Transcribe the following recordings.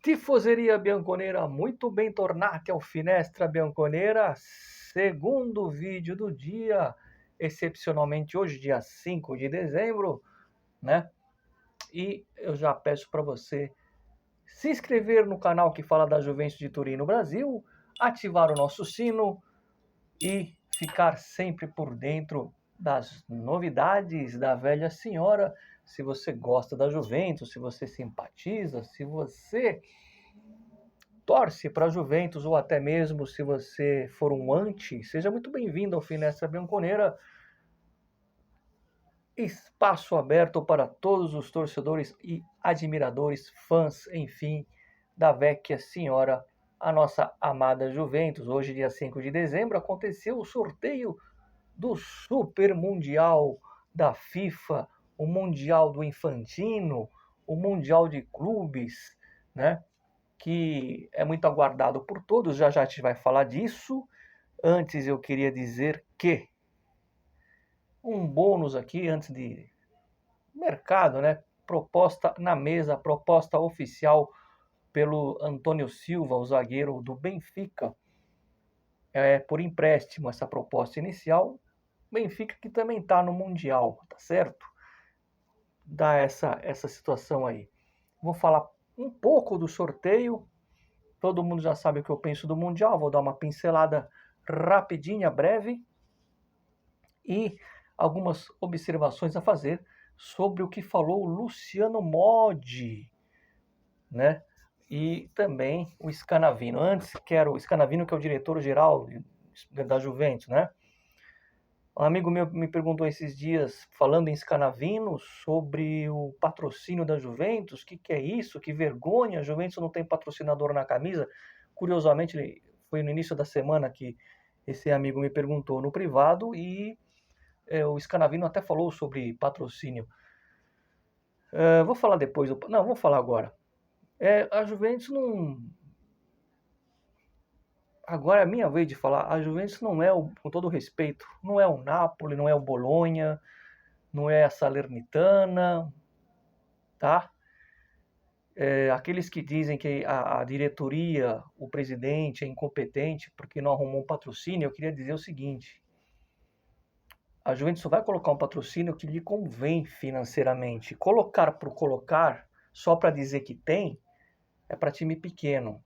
Tifoseria Bianconera, muito bem tornati ao Finestra Bianconera, segundo vídeo do dia, excepcionalmente hoje, dia 5 de dezembro, né? E eu já peço para você se inscrever no canal que fala da Juventus de Turim no Brasil, ativar o nosso sino e ficar sempre por dentro das novidades da velha senhora. Se você gosta da Juventus, se você simpatiza, se você torce para a Juventus ou até mesmo se você for um anti, seja muito bem-vindo ao Finestra Bianconera. Espaço aberto para todos os torcedores e admiradores, fãs, enfim, da vecchia senhora, a nossa amada Juventus. Hoje, dia 5 de dezembro, aconteceu o sorteio do Super Mundial da FIFA, o Mundial do Infantino, o Mundial de Clubes, né? Que é muito aguardado por todos, já a gente vai falar disso. Antes eu queria dizer que um bônus aqui, antes de mercado, né? Proposta na mesa, proposta oficial pelo Antônio Silva, o zagueiro do Benfica, por empréstimo essa proposta inicial. Benfica que também está no Mundial, tá certo? Dá essa situação aí. Vou falar um pouco do sorteio. Todo mundo já sabe o que eu penso do Mundial, vou dar uma pincelada rapidinha, breve, e algumas observações a fazer sobre o que falou o Luciano Modi, né? E também o Scanavino. Antes, quero o Scanavino, que é o diretor-geral da Juventus, né? Um amigo meu me perguntou esses dias, falando em Scanavino, sobre o patrocínio da Juventus. O que é isso? Que vergonha, a Juventus não tem patrocinador na camisa. Curiosamente, foi no início da semana que esse amigo me perguntou no privado e o Scanavino até falou sobre patrocínio. Vou falar depois, não, vou falar agora. A Juventus não... Agora é a minha vez de falar. A Juventus não é, com todo respeito, não é o Napoli, não é o Bolonha, não é a Salernitana, tá? Aqueles que dizem que a diretoria, o presidente é incompetente porque não arrumou um patrocínio, eu queria dizer o seguinte: a Juventus só vai colocar um patrocínio que lhe convém financeiramente. Colocar por colocar, só para dizer que tem, é para time pequeno.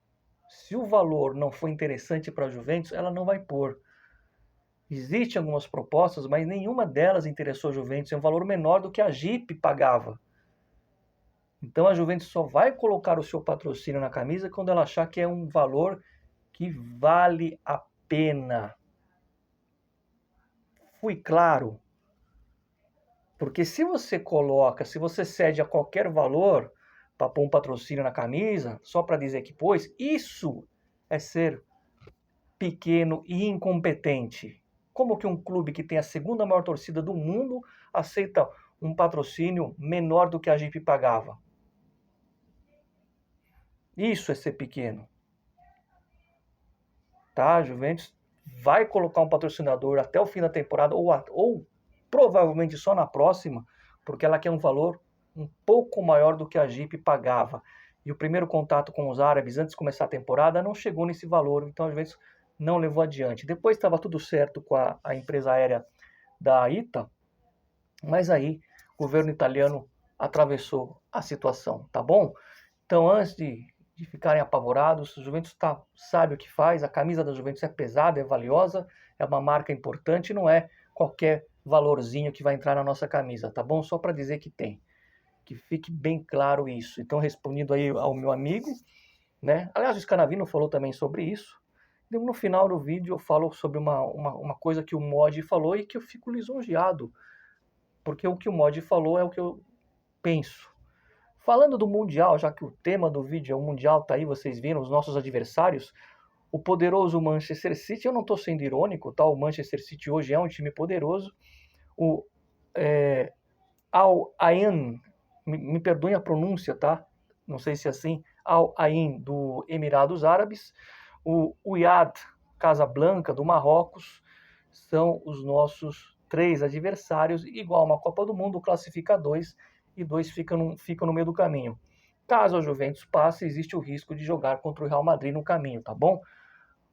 Se o valor não for interessante para a Juventus, ela não vai pôr. Existem algumas propostas, mas nenhuma delas interessou a Juventus. É um valor menor do que a Jeep pagava. Então a Juventus só vai colocar o seu patrocínio na camisa quando ela achar que é um valor que vale a pena. Fui claro? Porque se você cede a qualquer valor para pôr um patrocínio na camisa, só para dizer que pôs, isso é ser pequeno e incompetente. Como que um clube que tem a segunda maior torcida do mundo aceita um patrocínio menor do que a Jeep pagava? Isso é ser pequeno. Tá? A Juventus vai colocar um patrocinador até o fim da temporada, ou provavelmente só na próxima, porque ela quer um valor um pouco maior do que a Jeep pagava. E o primeiro contato com os árabes antes de começar a temporada não chegou nesse valor, então a Juventus não levou adiante. Depois estava tudo certo com a empresa aérea da ITA, mas aí o governo italiano atravessou a situação, tá bom? Então, antes de ficarem apavorados, o Juventus sabe o que faz, a camisa da Juventus é pesada, é valiosa, é uma marca importante, não é qualquer valorzinho que vai entrar na nossa camisa, tá bom? Só para dizer que tem, que fique bem claro isso. Então, respondido aí ao meu amigo, né? Aliás, o Scanavino falou também sobre isso. E no final do vídeo eu falo sobre uma coisa que o Modi falou e que eu fico lisonjeado, porque o que o Modi falou é o que eu penso. Falando do Mundial, já que o tema do vídeo é o Mundial, tá aí, vocês viram, os nossos adversários, o poderoso Manchester City, eu não estou sendo irônico, tá? O Manchester City hoje é um time poderoso. O Al Ain, me perdoem a pronúncia, tá? Não sei se é assim, Al Ain do Emirados Árabes, o Wydad Casablanca do Marrocos, são os nossos 3 adversários, igual uma Copa do Mundo, classifica 2 e 2 ficam no meio do caminho. Caso a Juventus passe, existe o risco de jogar contra o Real Madrid no caminho, tá bom?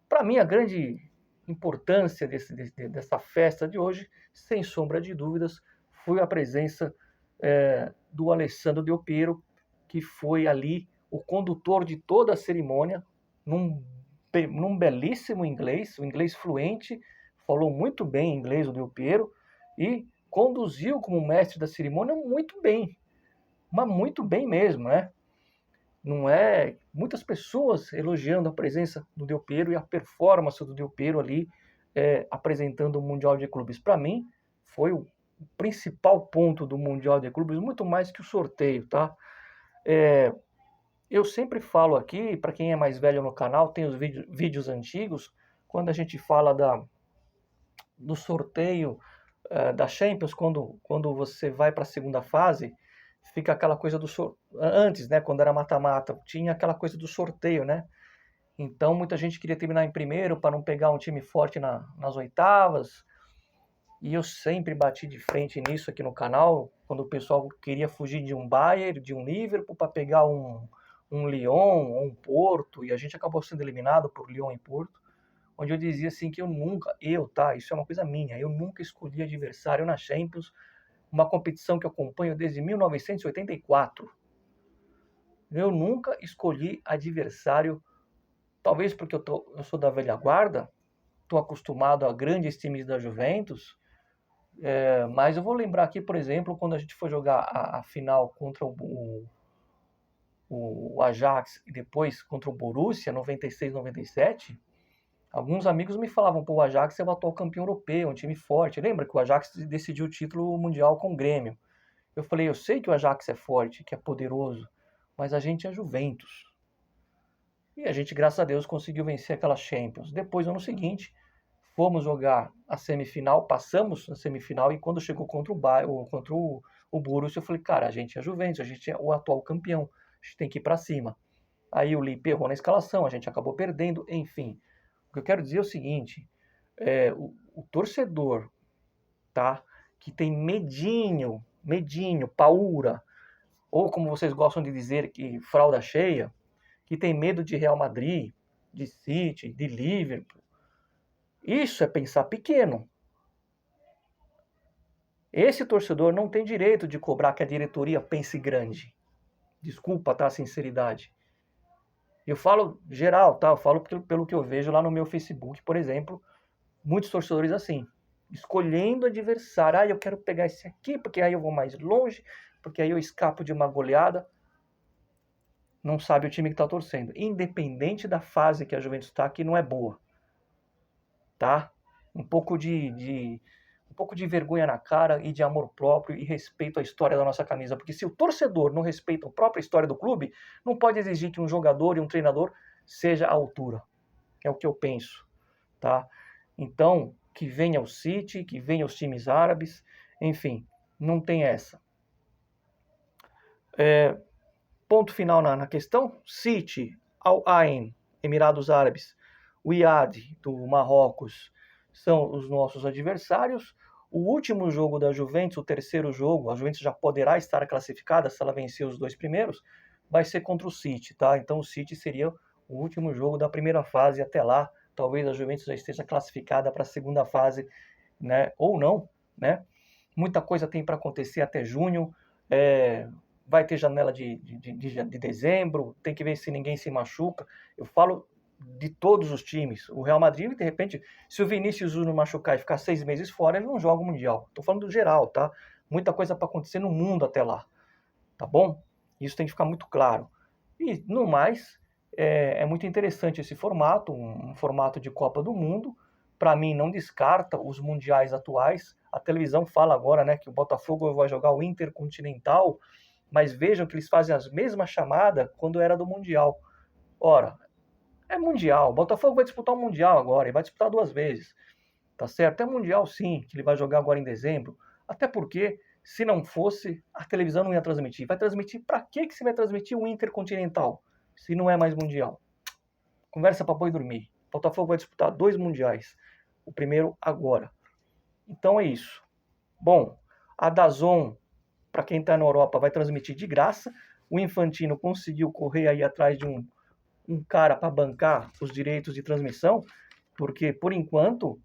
Para mim, a grande importância dessa festa de hoje, sem sombra de dúvidas, foi a presença do Alessandro Del Piero, que foi ali o condutor de toda a cerimônia, num belíssimo inglês, um inglês fluente, falou muito bem inglês o Del Piero, e conduziu como mestre da cerimônia muito bem, mas muito bem mesmo, né? Não é muitas pessoas elogiando a presença do Del Piero e a performance do Del Piero ali apresentando o Mundial de Clubes. Para mim, foi o principal ponto do Mundial de Clubes, muito mais que o sorteio, tá? Eu sempre falo aqui, para quem é mais velho no canal, tem os vídeos antigos, quando a gente fala do sorteio da Champions, quando você vai para a segunda fase, fica aquela coisa do antes, né, quando era mata-mata, tinha aquela coisa do sorteio, né? Então muita gente queria terminar em primeiro para não pegar um time forte nas oitavas. E eu sempre bati de frente nisso aqui no canal, quando o pessoal queria fugir de um Bayern, de um Liverpool para pegar um Lyon ou um Porto, e a gente acabou sendo eliminado por Lyon e Porto, onde eu dizia assim que isso é uma coisa minha, eu nunca escolhi adversário na Champions, uma competição que eu acompanho desde 1984. Eu nunca escolhi adversário, talvez porque eu sou da velha guarda, estou acostumado a grandes times da Juventus, mas eu vou lembrar aqui, por exemplo, quando a gente foi jogar a final contra o Ajax e depois contra o Borussia, 96, 97, alguns amigos me falavam, pô, o Ajax é o atual campeão europeu, um time forte. Lembra que o Ajax decidiu o título mundial com o Grêmio? Eu falei, eu sei que o Ajax é forte, que é poderoso, mas a gente é Juventus. E a gente, graças a Deus, conseguiu vencer aquela Champions. Depois, no ano seguinte, fomos jogar a semifinal, passamos na semifinal, e quando chegou contra o Borussia, eu falei, cara, a gente é Juventus, a gente é o atual campeão, a gente tem que ir para cima. Aí o Lipe errou na escalação, a gente acabou perdendo, enfim. O que eu quero dizer é o seguinte, o torcedor, tá, que tem medinho, paura, ou como vocês gostam de dizer, que fralda cheia, que tem medo de Real Madrid, de City, de Liverpool, isso é pensar pequeno. Esse torcedor não tem direito de cobrar que a diretoria pense grande. Desculpa, tá, a sinceridade. Eu falo geral, tá? Eu falo pelo que eu vejo lá no meu Facebook, por exemplo, muitos torcedores assim, escolhendo adversário. Ah, eu quero pegar esse aqui, porque aí eu vou mais longe, porque aí eu escapo de uma goleada. Não sabe o time que está torcendo. Independente da fase que a Juventus está, que não é boa. Tá? Um pouco de vergonha na cara e de amor próprio e respeito à história da nossa camisa. Porque se o torcedor não respeita a própria história do clube, não pode exigir que um jogador e um treinador seja à altura. É o que eu penso. Tá? Então, que venha o City, que venha os times árabes, enfim, não tem essa. Ponto final na questão. City, Al Ain, Emirados Árabes, o Iad, do Marrocos, são os nossos adversários. O último jogo da Juventus, o terceiro jogo, a Juventus já poderá estar classificada se ela vencer os dois primeiros, vai ser contra o City, tá? Então o City seria o último jogo da primeira fase. Até lá, talvez a Juventus já esteja classificada para a segunda fase, né? Ou não, né? Muita coisa tem para acontecer até junho. Vai ter janela de dezembro, tem que ver se ninguém se machuca. Eu falo de todos os times. O Real Madrid, de repente, se o Vinícius Júnior machucar e ficar 6 meses fora, ele não joga o Mundial. Estou falando do geral, tá? Muita coisa para acontecer no mundo até lá, tá bom? Isso tem que ficar muito claro. E, no mais, é muito interessante esse formato, um formato de Copa do Mundo. Para mim, não descarta os mundiais atuais. A televisão fala agora, né, que o Botafogo vai jogar o Intercontinental, mas vejam que eles fazem as mesmas chamadas quando era do Mundial. Ora, é Mundial, o Botafogo vai disputar o Mundial agora, e vai disputar 2 vezes, tá certo? É Mundial sim, que ele vai jogar agora em dezembro, até porque, se não fosse, a televisão não ia transmitir. Vai transmitir, para que você vai transmitir o Intercontinental, se não é mais Mundial? Conversa para boi dormir. O Botafogo vai disputar 2 Mundiais, o primeiro agora. Então é isso. Bom, a DAZN, para quem está na Europa, vai transmitir de graça o Infantino conseguiu correr aí atrás de um cara para bancar os direitos de transmissão, porque, por enquanto,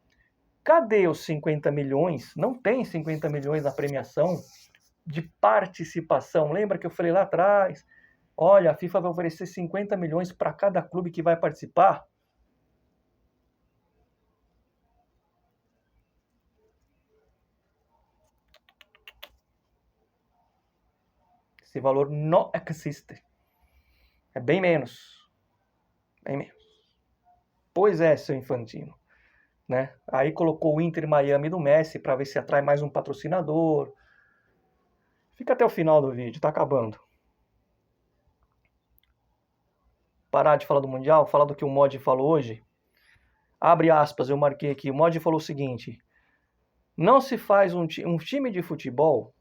cadê os 50 milhões? Não tem 50 milhões na premiação de participação. Lembra que eu falei lá atrás? Olha, a FIFA vai oferecer 50 milhões para cada clube que vai participar. Esse valor não existe. É bem menos. Bem menos. Pois é, seu Infantino. Né? Aí colocou o Inter Miami do Messi para ver se atrai mais um patrocinador. Fica até o final do vídeo, tá acabando. Parar de falar do Mundial, falar do que o Mod falou hoje. Abre aspas, eu marquei aqui. O Mod falou o seguinte: não se faz um time de futebol.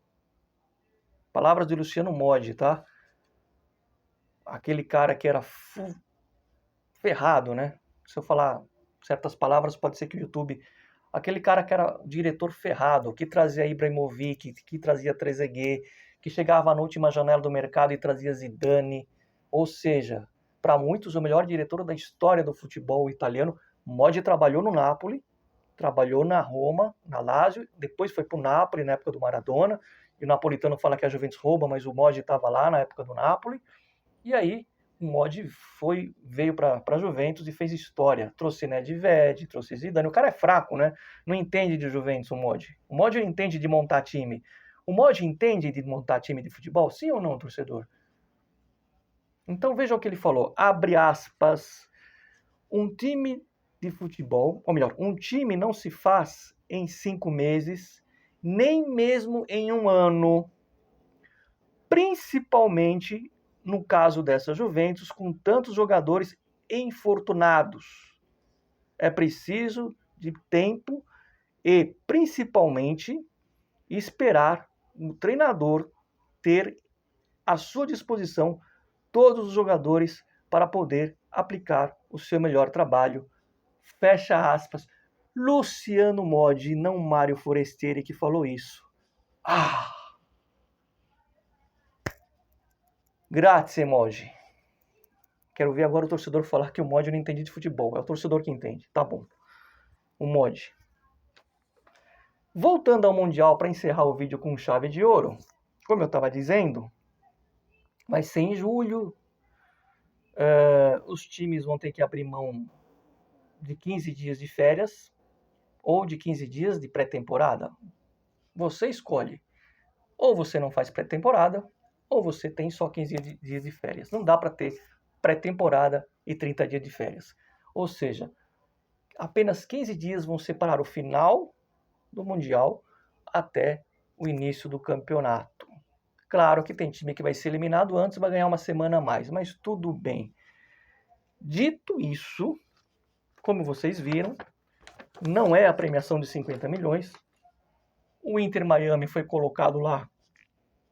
Palavras de Luciano Mod, tá? Aquele cara que era ferrado, né? Se eu falar certas palavras, pode ser que o YouTube... Aquele cara que era diretor ferrado, que trazia Ibrahimovic, que trazia Trezeguet, que chegava na última janela do mercado e trazia Zidane. Ou seja, para muitos, o melhor diretor da história do futebol italiano. Mod trabalhou no Napoli, trabalhou na Roma, na Lazio, depois foi para o Napoli na época do Maradona, e o napolitano fala que a Juventus rouba, mas o Mod estava lá na época do Napoli, e aí o Mod veio para a Juventus e fez história, trouxe Nedved, trouxe Zidane, o cara é fraco, né? Não entende de Juventus o Mod não entende de montar time. O Mod entende de montar time de futebol? Sim ou não, torcedor? Então veja o que ele falou, abre aspas, um time de futebol, ou melhor, um time não se faz em 5 meses, nem mesmo em um ano, principalmente no caso dessa Juventus, com tantos jogadores infortunados. É preciso de tempo e, principalmente, esperar o treinador ter à sua disposição todos os jogadores para poder aplicar o seu melhor trabalho. Fecha aspas. Luciano Mod, não Mário Forestieri, que falou isso. Grazie, Mod. Quero ver agora o torcedor falar que o Mod não entende de futebol. É o torcedor que entende. Tá bom. O Mod. Voltando ao Mundial para encerrar o vídeo com chave de ouro. Como eu estava dizendo, vai ser em julho. Os times vão ter que abrir mão de 15 dias de férias ou de 15 dias de pré-temporada. Você escolhe. Ou você não faz pré-temporada, ou você tem só 15 dias de férias. Não dá para ter pré-temporada e 30 dias de férias. Ou seja, apenas 15 dias vão separar o final do Mundial até o início do campeonato. Claro que tem time que vai ser eliminado antes e vai ganhar uma semana a mais, mas tudo bem. Dito isso, como vocês viram, não é a premiação de 50 milhões. O Inter Miami foi colocado lá.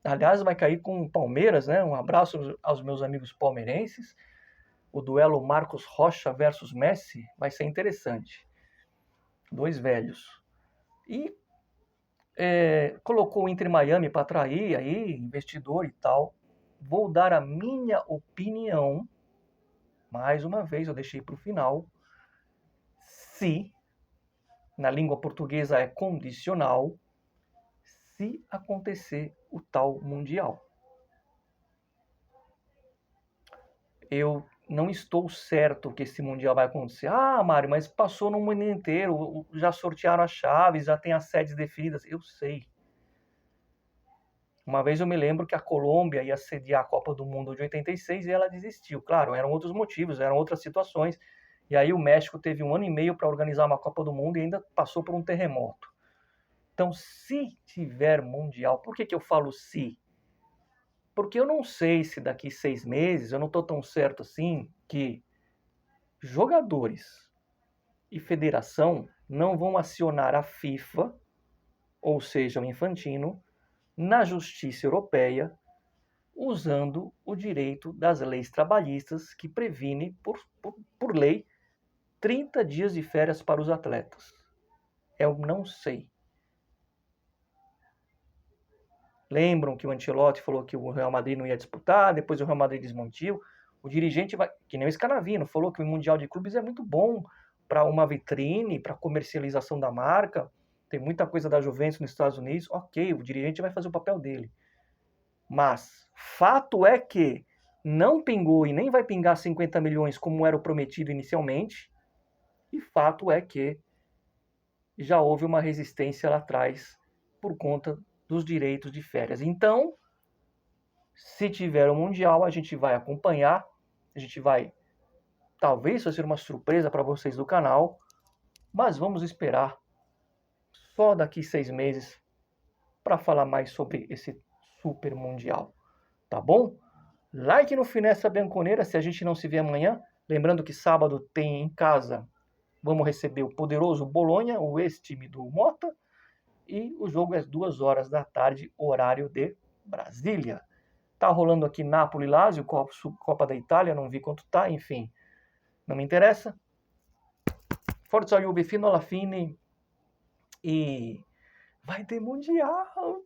Aliás, vai cair com o Palmeiras, né? Um abraço aos meus amigos palmeirenses. O duelo Marcos Rocha versus Messi vai ser interessante. Dois velhos. E colocou o Inter Miami para atrair aí investidor e tal. Vou dar a minha opinião. Mais uma vez, eu deixei para o final. Se, na língua portuguesa é condicional, se acontecer o tal Mundial. Eu não estou certo que esse Mundial vai acontecer. Ah, Mário, mas passou no mundo inteiro, já sortearam as chaves, já tem as sedes definidas. Eu sei. Uma vez eu me lembro que a Colômbia ia sediar a Copa do Mundo de 86 e ela desistiu. Claro, eram outros motivos, eram outras situações. E aí o México teve 1 ano e meio para organizar uma Copa do Mundo e ainda passou por um terremoto. Então, se tiver Mundial, por que eu falo se? Porque eu não sei se daqui 6 meses, eu não estou tão certo assim, que jogadores e federação não vão acionar a FIFA, ou seja, o Infantino, na Justiça Europeia, usando o direito das leis trabalhistas que previne, por lei, 30 dias de férias para os atletas. Eu não sei. Lembram que o Ancelotti falou que o Real Madrid não ia disputar, depois o Real Madrid desmentiu. O dirigente vai, que nem o Scanavino, falou que o Mundial de Clubes é muito bom para uma vitrine, para comercialização da marca. Tem muita coisa da Juventus nos Estados Unidos. Ok, o dirigente vai fazer o papel dele. Mas fato é que não pingou e nem vai pingar 50 milhões como era o prometido inicialmente. E fato é que já houve uma resistência lá atrás por conta dos direitos de férias. Então, se tiver o Mundial, a gente vai acompanhar, a gente vai talvez fazer uma surpresa para vocês do canal, mas vamos esperar só daqui 6 meses para falar mais sobre esse super mundial, tá bom? Like no Finessa Bianconeira se a gente não se vê amanhã. Lembrando que sábado tem em casa, vamos receber o poderoso Bolonha, o ex-time do Mota, e o jogo é às 2 horas da tarde, horário de Brasília. Tá rolando aqui Napoli Lazio, Copa da Itália, não vi quanto tá, enfim, não me interessa. Forza Juve fino alla fine e vai ter Mundial!